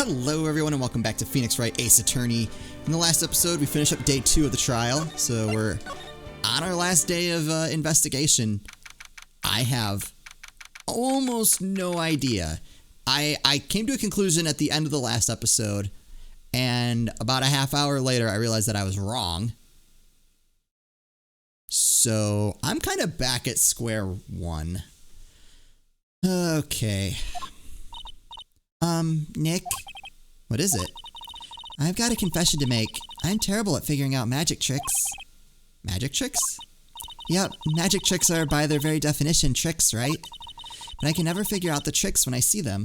Hello everyone and welcome back to Phoenix Wright Ace Attorney. In the last episode we finished up day 2 of the trial, so we're on our last day of investigation. I have almost no idea. I came to a conclusion at the end of the last episode, and about a half hour later I realized that I was wrong. So I'm kind of back at square one. Okay. Nick? What is it? I've got a confession to make. I'm terrible at figuring out magic tricks. Magic tricks? Yep, magic tricks are by their very definition tricks, right? But I can never figure out the tricks when I see them.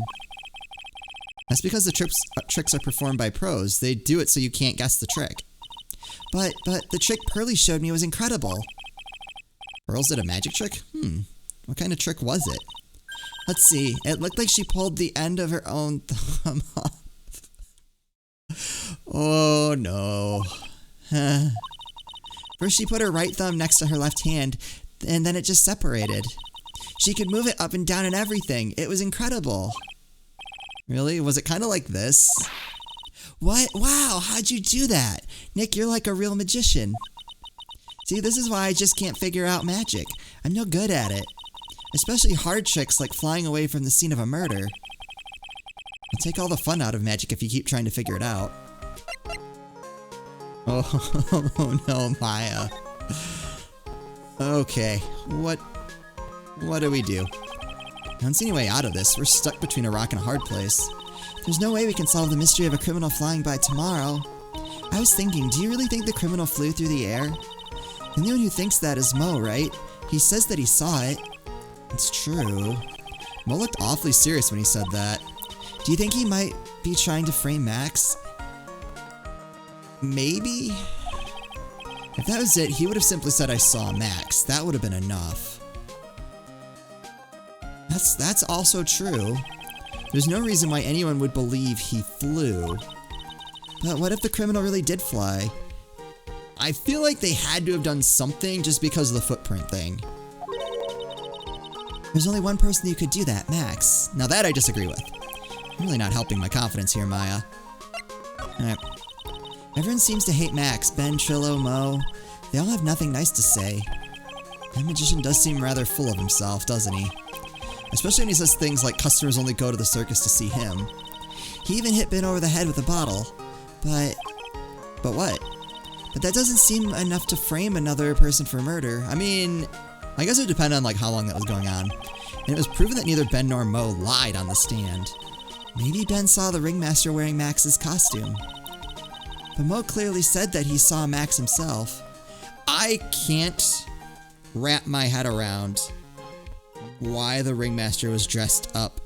That's because the tricks are performed by pros. They do it so you can't guess the trick. But the trick Pearlie showed me was incredible. Pearls did a magic trick? What kind of trick was it? Let's see. It looked like she pulled the end of her own thumb off. Oh no. First she put her right thumb next to her left hand, and then it just separated. She could move it up and down and everything. It was incredible. Really? Was it kind of like this? What? Wow, how'd you do that? Nick, you're like a real magician. See, this is why I just can't figure out magic. I'm no good at it. Especially hard tricks like flying away from the scene of a murder. It'll take all the fun out of magic if you keep trying to figure it out. Oh no, Maya. Okay, what do we do? I don't see any way out of this. We're stuck between a rock and a hard place. There's no way we can solve the mystery of a criminal flying by tomorrow. I was thinking, do you really think the criminal flew through the air? The only one who thinks that is Mo, right? He says that he saw it. It's true. Mo looked awfully serious when he said that. Do you think he might be trying to frame Max? Maybe? If that was it, he would have simply said I saw Max. That would have been enough. That's also true. There's no reason why anyone would believe he flew. But what if the criminal really did fly? I feel like they had to have done something just because of the footprint thing. There's only one person who could do that, Max. Now that I disagree with. I'm really not helping my confidence here, Maya. Alright. Everyone seems to hate Max. Ben, Trillo, Mo. They all have nothing nice to say. That magician does seem rather full of himself, doesn't he? Especially when he says things like customers only go to the circus to see him. He even hit Ben over the head with a bottle. But what? But that doesn't seem enough to frame another person for murder. I mean, I guess it would depend on like how long that was going on. And it was proven that neither Ben nor Mo lied on the stand. Maybe Ben saw the Ringmaster wearing Max's costume. But Mo clearly said that he saw Max himself. I can't wrap my head around why the Ringmaster was dressed up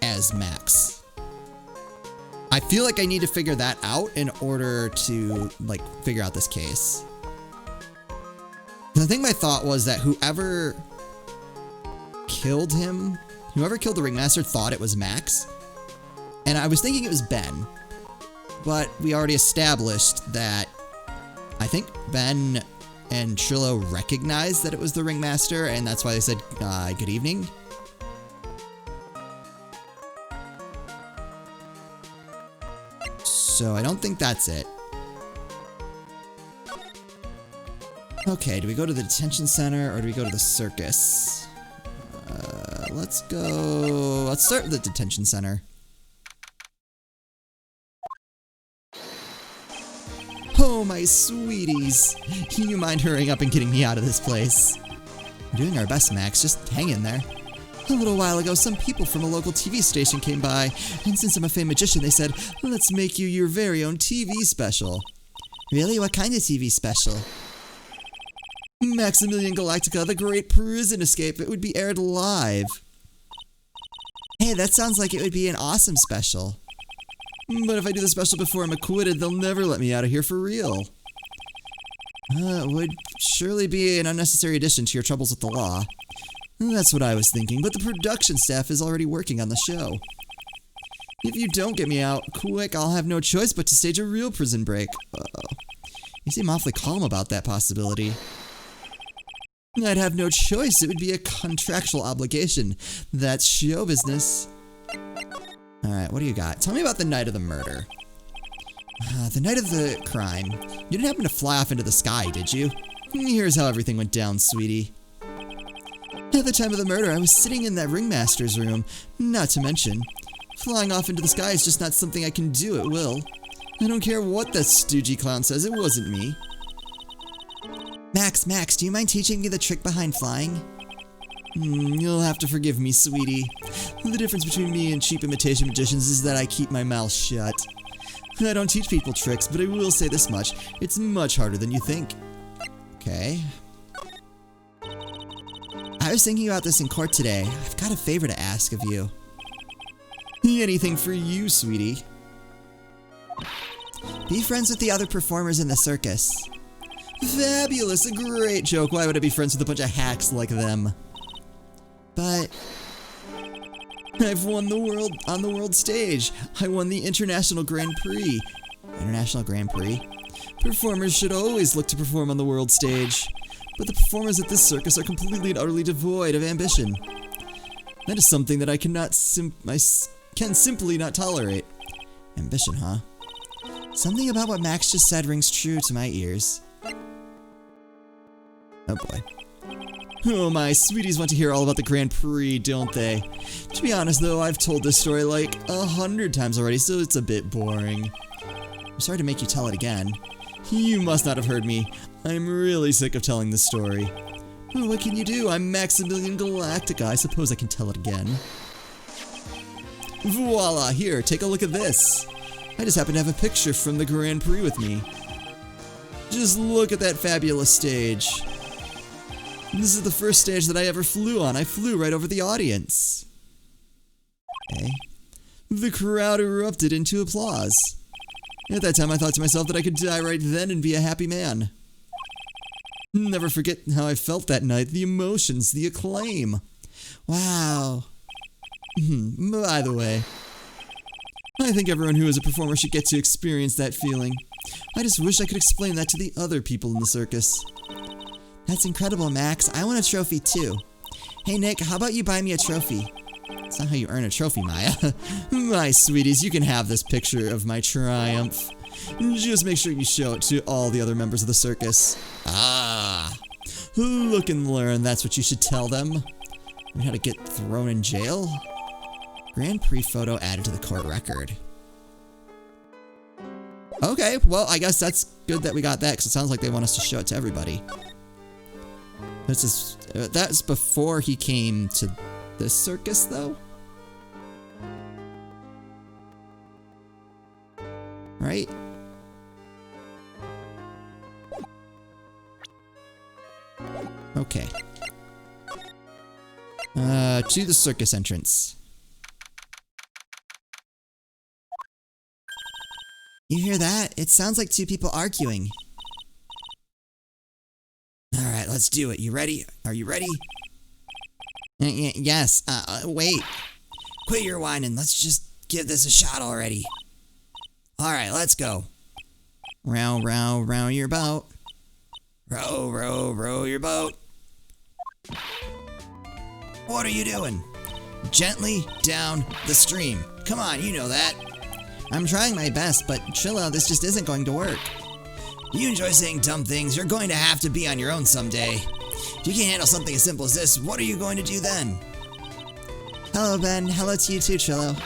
as Max. I feel like I need to figure that out in order to, like, figure out this case. I think my thought was that whoever killed him, whoever killed the Ringmaster thought it was Max. And I was thinking it was Ben. But we already established that I think Ben and Trillo recognized that it was the Ringmaster, and that's why they said, good evening. So I don't think that's it. Okay, do we go to the detention center or do we go to the circus? Let's start with the detention center. Oh, my sweeties. Can you mind hurrying up and getting me out of this place? We're doing our best, Max. Just hang in there. A little while ago, some people from a local TV station came by, and since I'm a famed magician, they said, let's make you your very own TV special. Really? What kind of TV special? Maximilian Galactica, the Great Prison Escape. It would be aired live. Hey, that sounds like it would be an awesome special. But if I do the special before I'm acquitted, they'll never let me out of here for real. It would surely be an unnecessary addition to your troubles with the law. That's what I was thinking, but the production staff is already working on the show. If you don't get me out quick, I'll have no choice but to stage a real prison break. Uh-oh. You seem awfully calm about that possibility. I'd have no choice. It would be a contractual obligation. That's show business. Alright, what do you got? Tell me about the night of the murder. The night of the crime. You didn't happen to fly off into the sky, did you? Here's how everything went down, sweetie. At the time of the murder, I was sitting in that Ringmaster's room. Not to mention, flying off into the sky is just not something I can do at will. I don't care what that stoogey clown says, it wasn't me. Max, do you mind teaching me the trick behind flying? You'll have to forgive me, sweetie. The difference between me and cheap imitation magicians is that I keep my mouth shut. I don't teach people tricks, but I will say this much. It's much harder than you think. Okay. I was thinking about this in court today. I've got a favor to ask of you. Anything for you, sweetie. Be friends with the other performers in the circus. Fabulous, a great joke. Why would I be friends with a bunch of hacks like them? But I've won the world on the world stage. I won the International Grand Prix. International Grand Prix? Performers should always look to perform on the world stage. But the performers at this circus are completely and utterly devoid of ambition. That is something that I can simply not tolerate. Ambition, huh? Something about what Max just said rings true to my ears. Oh boy. Oh, my sweeties want to hear all about the Grand Prix, don't they? To be honest though, I've told this story like 100 times already, so it's a bit boring. I'm sorry to make you tell it again. You must not have heard me. I'm really sick of telling this story. Well, what can you do? I'm Maximilian Galactica. I suppose I can tell it again. Voila! Here, take a look at this. I just happen to have a picture from the Grand Prix with me. Just look at that fabulous stage. This is the first stage that I ever flew on. I flew right over the audience. Okay. The crowd erupted into applause. At that time, I thought to myself that I could die right then and be a happy man. Never forget how I felt that night, the emotions, the acclaim. Wow. By the way, I think everyone who is a performer should get to experience that feeling. I just wish I could explain that to the other people in the circus. That's incredible, Max. I want a trophy too. Hey Nick, how about you buy me a trophy? That's not how you earn a trophy, Maya. My sweeties, you can have this picture of my triumph. Just make sure you show it to all the other members of the circus. Ah, look and learn, that's what you should tell them. Learn how to get thrown in jail? Grand Prix photo added to the court record. Okay, well, I guess that's good that we got that, because it sounds like they want us to show it to everybody. That's before he came to this circus, though? Right? Okay. To the circus entrance. You hear that? It sounds like two people arguing. Alright, let's do it. You ready? Are you ready? Yes. Wait. Quit your whining. Let's just give this a shot already. Alright, let's go. Row, row, row your boat. Row, row, row your boat. What are you doing? Gently down the stream. Come on, you know that. I'm trying my best, but Chilla, this just isn't going to work. You enjoy saying dumb things, you're going to have to be on your own someday. If you can't handle something as simple as this, what are you going to do then? Hello, Ben. Hello to you too, Chillo.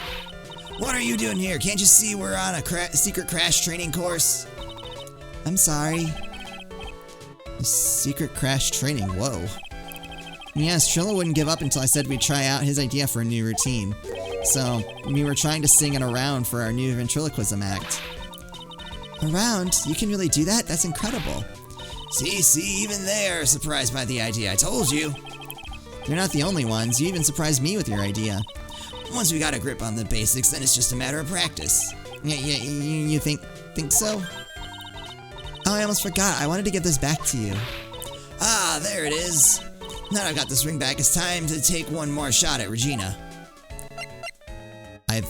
What are you doing here? Can't you see we're on a secret crash training course? I'm sorry. Secret crash training, whoa. Yes, Chillo wouldn't give up until I said we'd try out his idea for a new routine. So, we were trying to sing it around for our new ventriloquism act. Around? You can really do that? That's incredible. See, even they're surprised by the idea. I told you. You're not the only ones. You even surprised me with your idea. Once we got a grip on the basics, then it's just a matter of practice. You think so? Oh, I almost forgot. I wanted to give this back to you. Ah, there it is. Now I've got this ring back, it's time to take one more shot at Regina. I've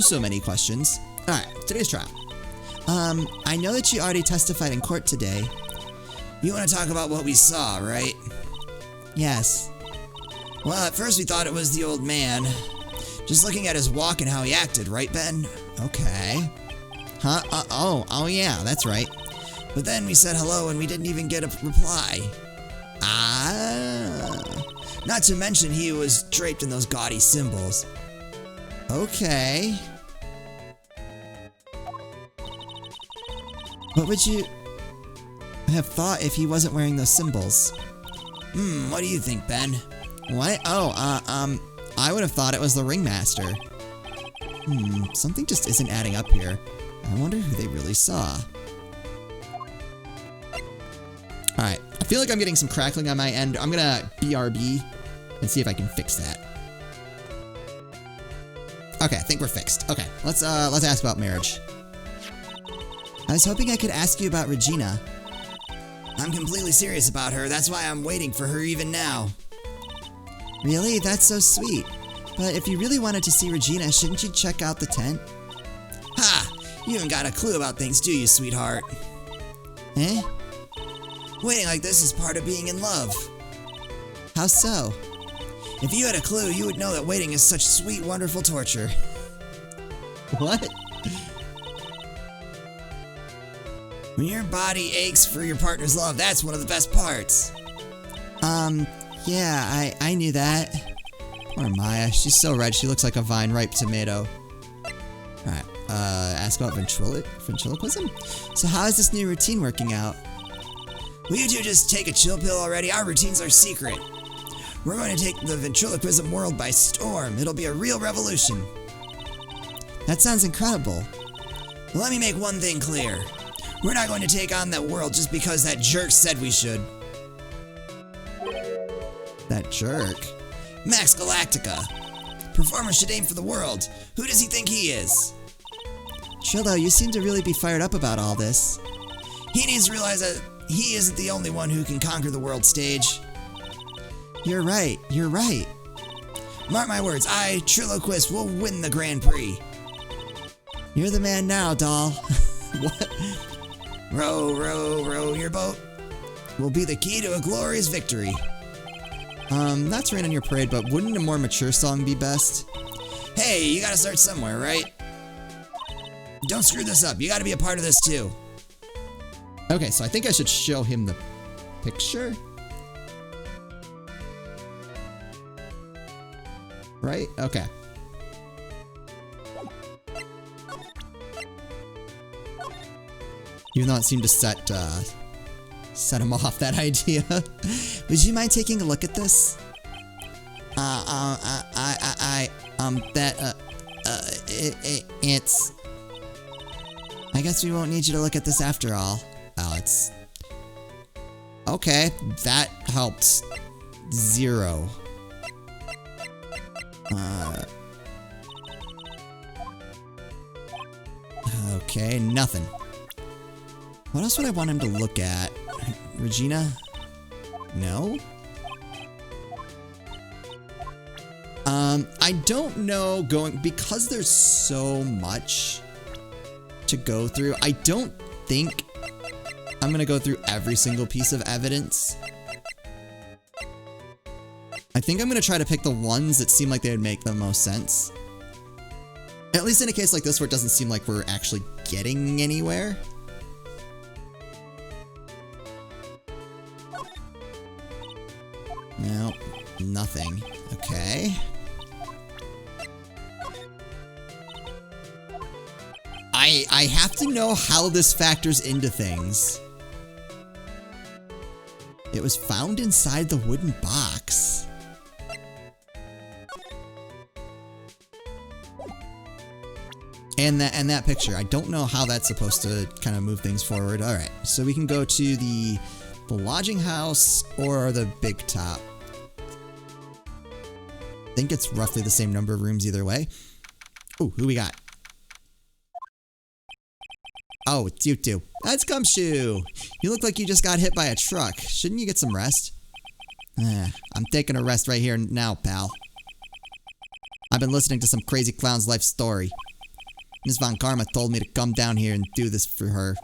so many questions. Alright, today's trial. I know that you already testified in court today. You want to talk about what we saw, right? Yes. Well, at first we thought it was the old man. Just looking at his walk and how he acted, right, Ben? Okay. Huh? Oh yeah, that's right. But then we said hello and we didn't even get a reply. Ah. Not to mention he was draped in those gaudy symbols. Okay. What would you have thought if he wasn't wearing those symbols? What do you think, Ben? What? Oh, I would have thought it was the Ringmaster. Something just isn't adding up here. I wonder who they really saw. Alright, I feel like I'm getting some crackling on my end. I'm gonna BRB and see if I can fix that. Okay, I think we're fixed. Okay, let's ask about marriage. I was hoping I could ask you about Regina. I'm completely serious about her. That's why I'm waiting for her even now. Really? That's so sweet. But if you really wanted to see Regina, shouldn't you check out the tent? Ha! You haven't got a clue about things, do you, sweetheart? Eh? Waiting like this is part of being in love. How so? If you had a clue, you would know that waiting is such sweet, wonderful torture. What? When your body aches for your partner's love, that's one of the best parts. Yeah, I knew that. Poor Maya, she's so red, she looks like a vine-ripe tomato. Alright, ask about ventriloquism? So how is this new routine working out? Will you two just take a chill pill already? Our routines are secret. We're going to take the ventriloquism world by storm. It'll be a real revolution. That sounds incredible. Well, let me make one thing clear. We're not going to take on that world just because that jerk said we should. That jerk? Max Galactica. Performer should aim for the world. Who does he think he is? Trillo, you seem to really be fired up about all this. He needs to realize that he isn't the only one who can conquer the world stage. You're right, you're right. Mark my words, I, Trilloquist, will win the Grand Prix. You're the man now, doll. What? Row, row, row your boat will be the key to a glorious victory. That's Rain on Your Parade, but wouldn't a more mature song be best? Hey, you gotta start somewhere, right? Don't screw this up, you gotta be a part of this too. Okay, so I think I should show him the picture? Right? Okay. Even though it seemed to set him off, that idea. Would you mind taking a look at this? It's... I guess we won't need you to look at this after all. Oh, it's... Okay, that helped. 0. Okay, nothing. What else would I want him to look at? Regina? No? I don't know because there's so much to go through, I don't think I'm gonna go through every single piece of evidence. I think I'm gonna try to pick the ones that seem like they would make the most sense. At least in a case like this where it doesn't seem like we're actually getting anywhere. No, nothing. Okay. I have to know how this factors into things. It was found inside the wooden box. And that picture, I don't know how that's supposed to kind of move things forward. All right, so we can go to the lodging house or the big top. I think it's roughly the same number of rooms either way. Oh, who we got? Oh, it's you two. That's Gumshoe. You look like you just got hit by a truck. Shouldn't you get some rest? I'm taking a rest right here now, pal. I've been listening to some crazy clown's life story. Ms. Von Karma told me to come down here and do this for her.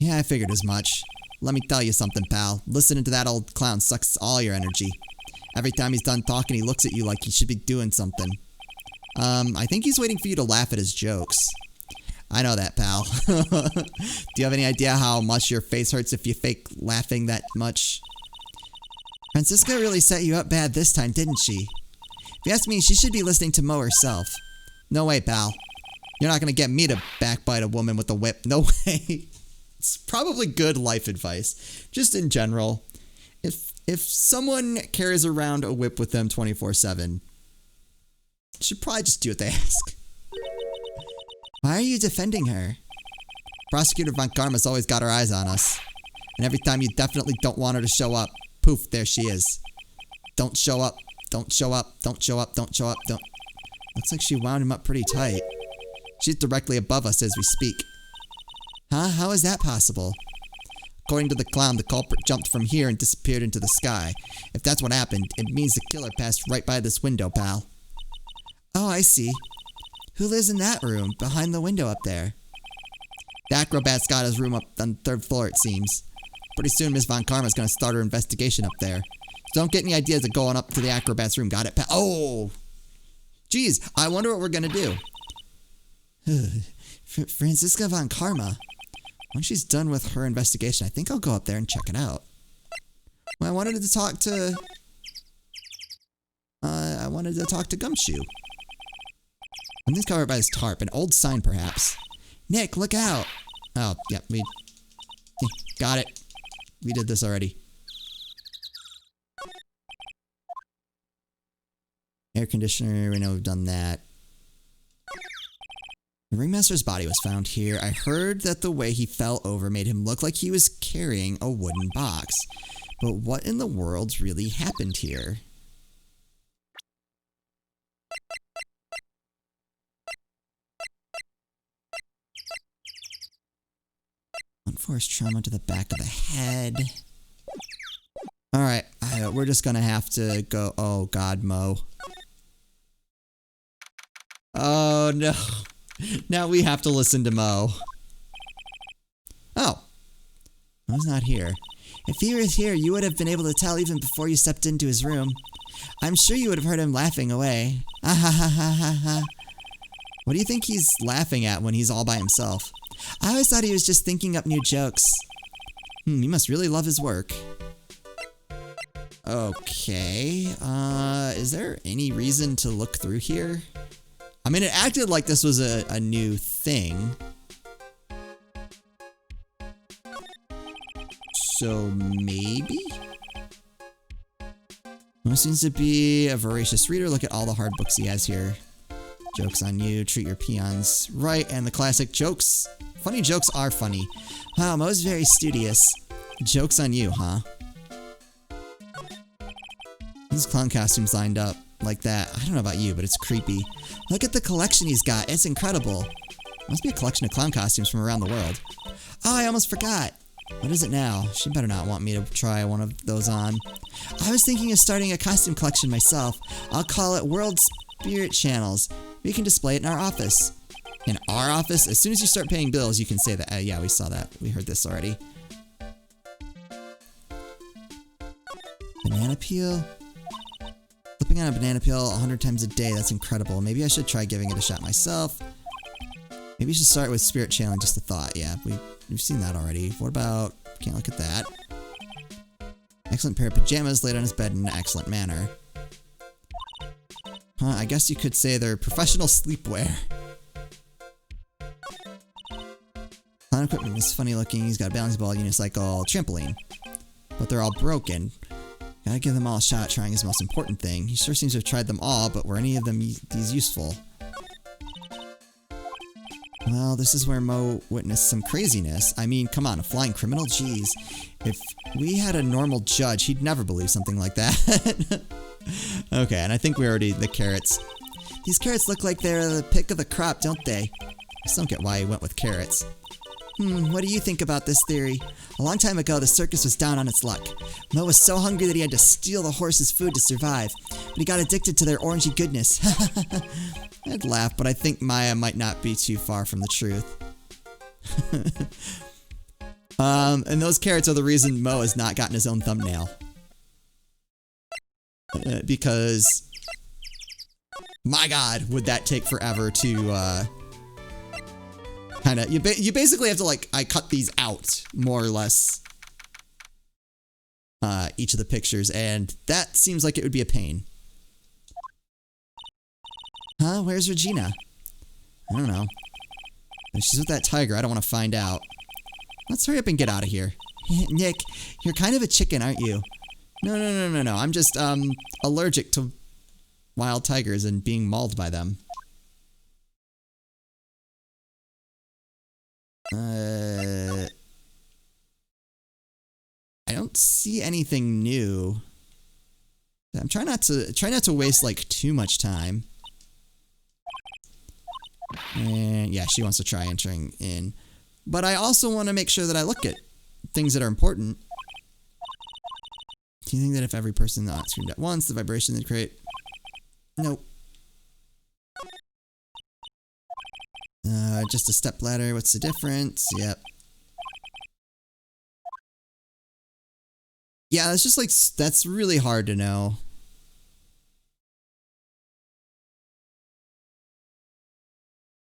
Yeah, I figured as much. Let me tell you something, pal. Listening to that old clown sucks all your energy. Every time he's done talking, he looks at you like he should be doing something. I think he's waiting for you to laugh at his jokes. I know that, pal. Do you have any idea how much your face hurts if you fake laughing that much? Francisca really set you up bad this time, didn't she? If you ask me, she should be listening to Mo herself. No way, pal. You're not gonna get me to backbite a woman with a whip. No way. It's probably good life advice. Just in general. If someone carries around a whip with them 24/7, should probably just do what they ask. Why are you defending her? Prosecutor Von Karma's always got her eyes on us. And every time you definitely don't want her to show up, poof, there she is. Don't show up, don't show up, don't show up, don't show up, don't... Looks like she wound him up pretty tight. She's directly above us as we speak. Huh? How is that possible? According to the clown, the culprit jumped from here and disappeared into the sky. If that's what happened, it means the killer passed right by this window, pal. Oh, I see. Who lives in that room, behind the window up there? The acrobat's got his room up on the 3rd floor, it seems. Pretty soon, Miss Von Karma's gonna start her investigation up there. Don't get any ideas of going up to the acrobat's room, got it, pal? Oh! Jeez, I wonder what we're gonna do. Francisca Von Karma. Once she's done with her investigation, I think I'll go up there and check it out. Well, I wanted to talk to Gumshoe. Something's covered by this tarp. An old sign, perhaps. Nick, look out! Oh, yeah, got it. We did this already. Air conditioner, we know we've done that. The Ringmaster's body was found here. I heard that the way he fell over made him look like he was carrying a wooden box. But what in the world really happened here? Unforced trauma to the back of the head. Alright, we're just gonna have to go... Oh god, Mo. Oh no. Now we have to listen to Mo. Oh. Mo's not here. If he was here, you would have been able to tell even before you stepped into his room. I'm sure you would have heard him laughing away. Ah ha ha ha ha ha. What do you think he's laughing at when he's all by himself? I always thought he was just thinking up new jokes. He must really love his work. Okay, is there any reason to look through here? I mean, it acted like this was a new thing. So, maybe? Mo seems to be a voracious reader. Look at all the hard books he has here. Jokes on you, treat your peons right, and the classic jokes. Funny jokes are funny. Wow, Mo's very studious. Jokes on you, huh? These clown costumes lined up like that. I don't know about you, but it's creepy. Look at the collection he's got. It's incredible. Must be a collection of clown costumes from around the world. Oh, I almost forgot. What is it now? She better not want me to try one of those on. I was thinking of starting a costume collection myself. I'll call it World Spirit Channels. We can display it in our office. In our office? As soon as you start paying bills, you can say that. Yeah, we saw that. We heard this already. Banana peel? Flipping on a banana peel 100 times a day. That's incredible. Maybe I should try giving it a shot myself. Maybe you should start with Spirit Channeling, just a thought. Yeah, we've seen that already. What about... Can't look at that. Excellent pair of pajamas laid on his bed in an excellent manner. Huh, I guess you could say they're professional sleepwear. Clown equipment is funny looking. He's got a balancing ball, unicycle, trampoline. But they're all broken. Gotta give them all a shot at trying his most important thing. He sure seems to have tried them all, but were any of them these useful? Well, this is where Mo witnessed some craziness. I mean, come on, a flying criminal? Jeez. If we had a normal judge, he'd never believe something like that. Okay, and I think we already... The carrots. These carrots look like they're the pick of the crop, don't they? I just don't get why he went with carrots. What do you think about this theory? A long time ago, the circus was down on its luck. Mo was so hungry that he had to steal the horses' food to survive. But he got addicted to their orangey goodness. I'd laugh, but I think Maya might not be too far from the truth. And those carrots are the reason Mo has not gotten his own thumbnail. Because My God, would that take forever to, kind of, you basically have to, like, I cut these out, more or less, each of the pictures, and that seems like it would be a pain. Huh? Where's Regina? I don't know. If she's with that tiger, I don't want to find out. Let's hurry up and get out of here. Nick, you're kind of a chicken, aren't you? No. I'm just, allergic to wild tigers and being mauled by them. I don't see anything new. I'm trying not to waste like too much time. And yeah, she wants to try entering in. But I also want to make sure that I look at things that are important. Do you think that if every person not screamed at once, the vibration they'd create? Nope. Just a step ladder. What's the difference? Yep. Yeah, it's just like, that's really hard to know.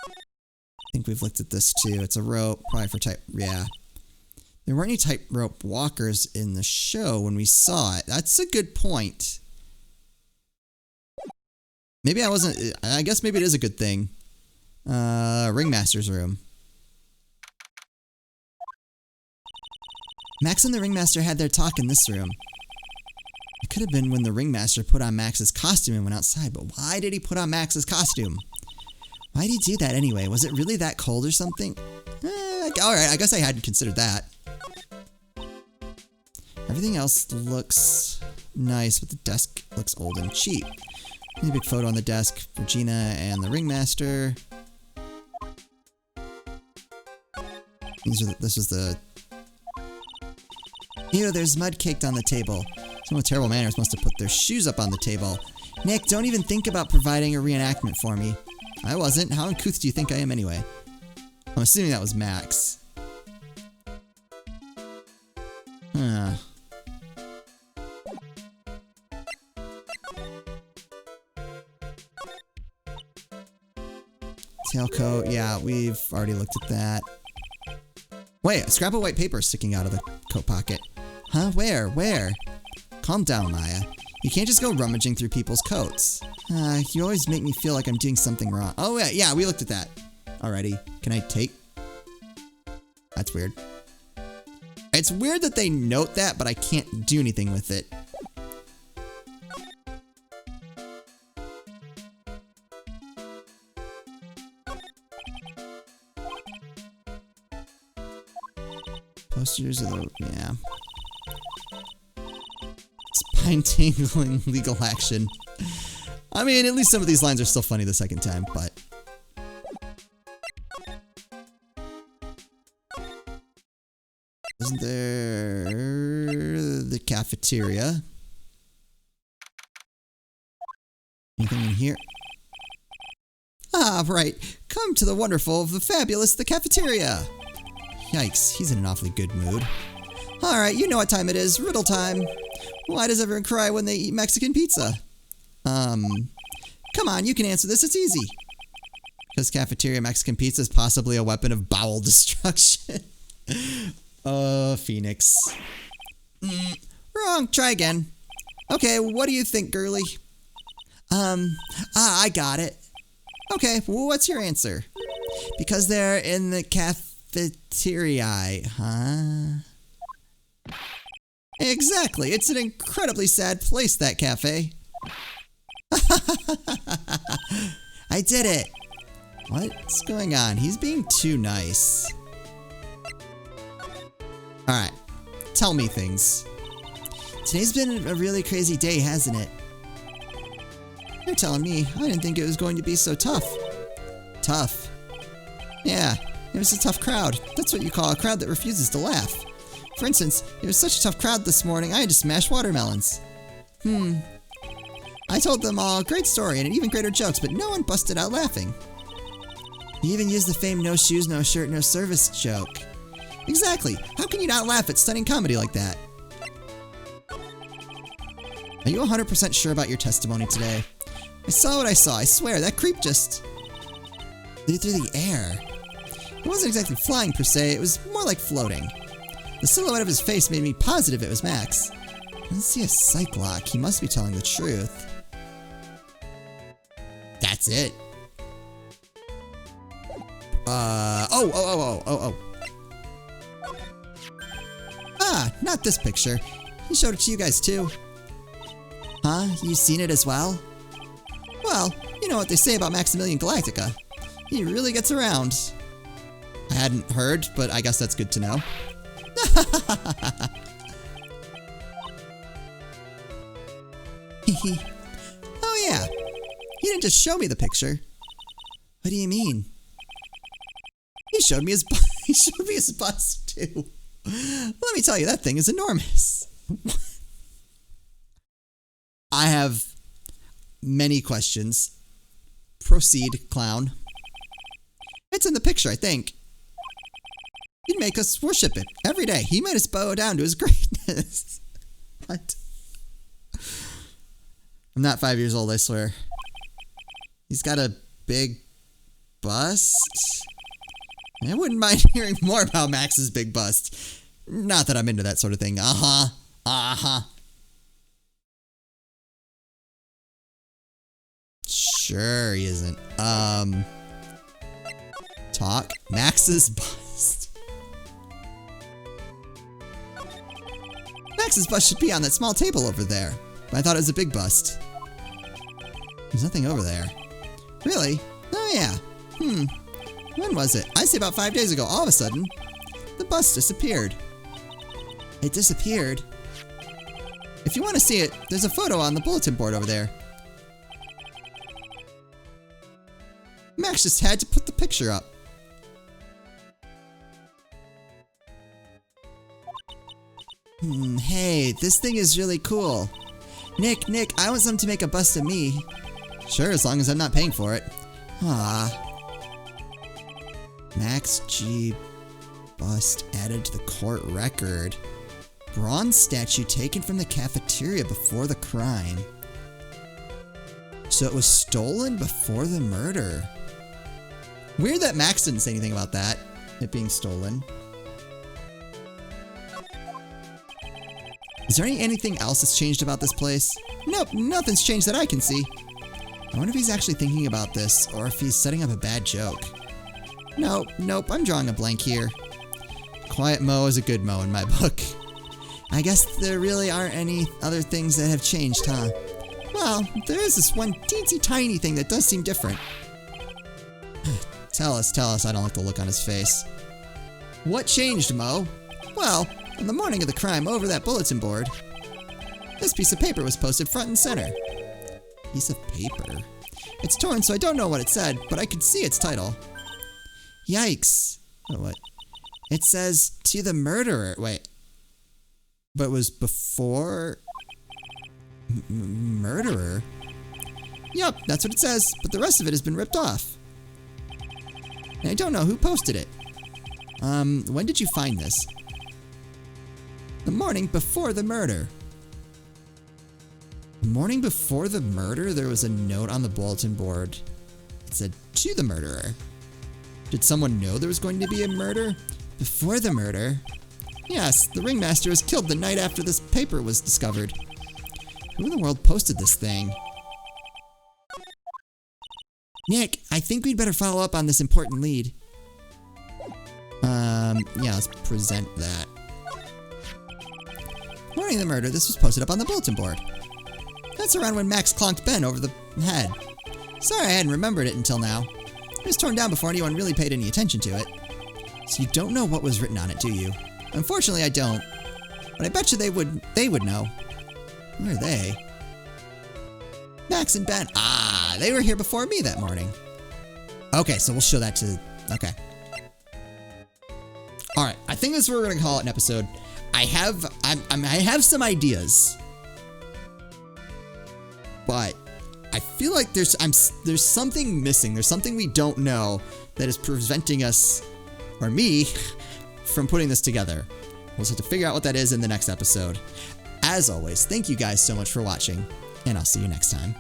I think we've looked at this too. It's a rope, probably for type, yeah. There weren't any tightrope walkers in the show when we saw it. That's a good point. Maybe I wasn't, I guess maybe it is a good thing. Ringmaster's room. Max and the Ringmaster had their talk in this room. It could have been when the Ringmaster put on Max's costume and went outside, but why did he put on Max's costume? Why did he do that anyway? Was it really that cold or something? Alright, I guess I hadn't considered that. Everything else looks nice, but the desk looks old and cheap. A big photo on the desk, Regina and the Ringmaster. This was the... Ew, there's mud caked on the table. Someone with terrible manners must have put their shoes up on the table. Nick, don't even think about providing a reenactment for me. I wasn't. How uncouth do you think I am anyway? I'm assuming that was Max. Huh. Tailcoat, yeah, we've already looked at that. Wait, a scrap of white paper is sticking out of the coat pocket. Huh? Where? Calm down, Maya. You can't just go rummaging through people's coats. You always make me feel like I'm doing something wrong. Oh, yeah, we looked at that already. Can I take? That's weird. It's weird that they note that, but I can't do anything with it. Posters of the, yeah. Spine-tingling legal action. I mean, at least some of these lines are still funny the second time, but... Isn't there... the cafeteria? Anything in here? Ah, right. Come to the wonderful, the fabulous, the cafeteria! Yikes, he's in an awfully good mood. Alright, you know what time it is. Riddle time. Why does everyone cry when they eat Mexican pizza? Come on, you can answer this. It's easy. Because cafeteria Mexican pizza is possibly a weapon of bowel destruction. Phoenix. Wrong. Try again. Okay, what do you think, girly? I got it. Okay, well, what's your answer? Because they're in the cafeteria, huh? Exactly. It's an incredibly sad place, that cafe. I did it. What's going on? He's being too nice. Alright. Tell me things. Today's been a really crazy day, hasn't it? You're telling me. I didn't think it was going to be so tough. Tough? Yeah. It was a tough crowd. That's what you call a crowd that refuses to laugh. For instance, it was such a tough crowd this morning, I had to smash watermelons. I told them all a great story and even greater jokes, but no one busted out laughing. You even used the famed no shoes, no shirt, no service joke. Exactly. How can you not laugh at stunning comedy like that? Are you 100% sure about your testimony today? I saw what I saw, I swear. That creep just flew through the air. It wasn't exactly flying per se, it was more like floating. The silhouette of his face made me positive it was Max. I didn't see a psych lock. He must be telling the truth. That's it. Oh. Ah, not this picture. He showed it to you guys too. Huh? You seen it as well? Well, you know what they say about Maximilian Galactica. He really gets around. I hadn't heard, but I guess that's good to know. Oh yeah. He didn't just show me the picture. What do you mean? He showed me his bust too. Let me tell you, that thing is enormous. I have many questions. Proceed, clown. It's in the picture, I think. He'd make us worship it every day. He made us bow down to his greatness. What? I'm not 5 years old, I swear. He's got a big bust. I wouldn't mind hearing more about Max's big bust. Not that I'm into that sort of thing. Sure he isn't. Talk. Max's bust. Max's bust should be on that small table over there. But I thought it was a big bust. There's nothing over there. Really? Oh yeah. When was it? I'd say about 5 days ago. All of a sudden, the bust disappeared. It disappeared? If you want to see it, there's a photo on the bulletin board over there. Max just had to put the picture up. Hey, this thing is really cool. Nick, I want someone to make a bust of me. Sure, as long as I'm not paying for it. Max G. Bust added to the court record. Bronze statue taken from the cafeteria before the crime. So it was stolen before the murder. Weird that Max didn't say anything about that, it being stolen. Is there anything else that's changed about this place? Nope, nothing's changed that I can see. I wonder if he's actually thinking about this, or if he's setting up a bad joke. Nope, I'm drawing a blank here. Quiet Mo is a good Mo in my book. I guess there really aren't any other things that have changed, huh? Well, there is this one teensy tiny thing that does seem different. Tell us, I don't like the look on his face. What changed, Mo? Well, on the morning of the crime over that bulletin board, this piece of paper was posted front and center. Piece of paper? It's torn, so I don't know what it said, but I could see its title. Yikes. Oh, what? It says, to the murderer. Wait. But it was before... murderer? Yup, that's what it says, but the rest of it has been ripped off. And I don't know who posted it. When did you find this? The morning before the murder. The morning before the murder, there was a note on the bulletin board. It said, to the murderer. Did someone know there was going to be a murder? Before the murder? Yes, the Ringmaster was killed the night after this paper was discovered. Who in the world posted this thing? Nick, I think we'd better follow up on this important lead. Yeah, let's present that. Morning of the murder, this was posted up on the bulletin board. That's around when Max clonked Ben over the head. Sorry I hadn't remembered it until now. It was torn down before anyone really paid any attention to it. So you don't know what was written on it, do you? Unfortunately, I don't. But I bet you they would know. Where are they? Max and Ben. Ah, they were here before me that morning. Okay, so we'll show that to... Okay. Alright, I think this is what we're going to call it an episode. I have some ideas. But I feel like there's something missing. There's something we don't know that is preventing us, or me, from putting this together. We'll just have to figure out what that is in the next episode. As always, thank you guys so much for watching, and I'll see you next time.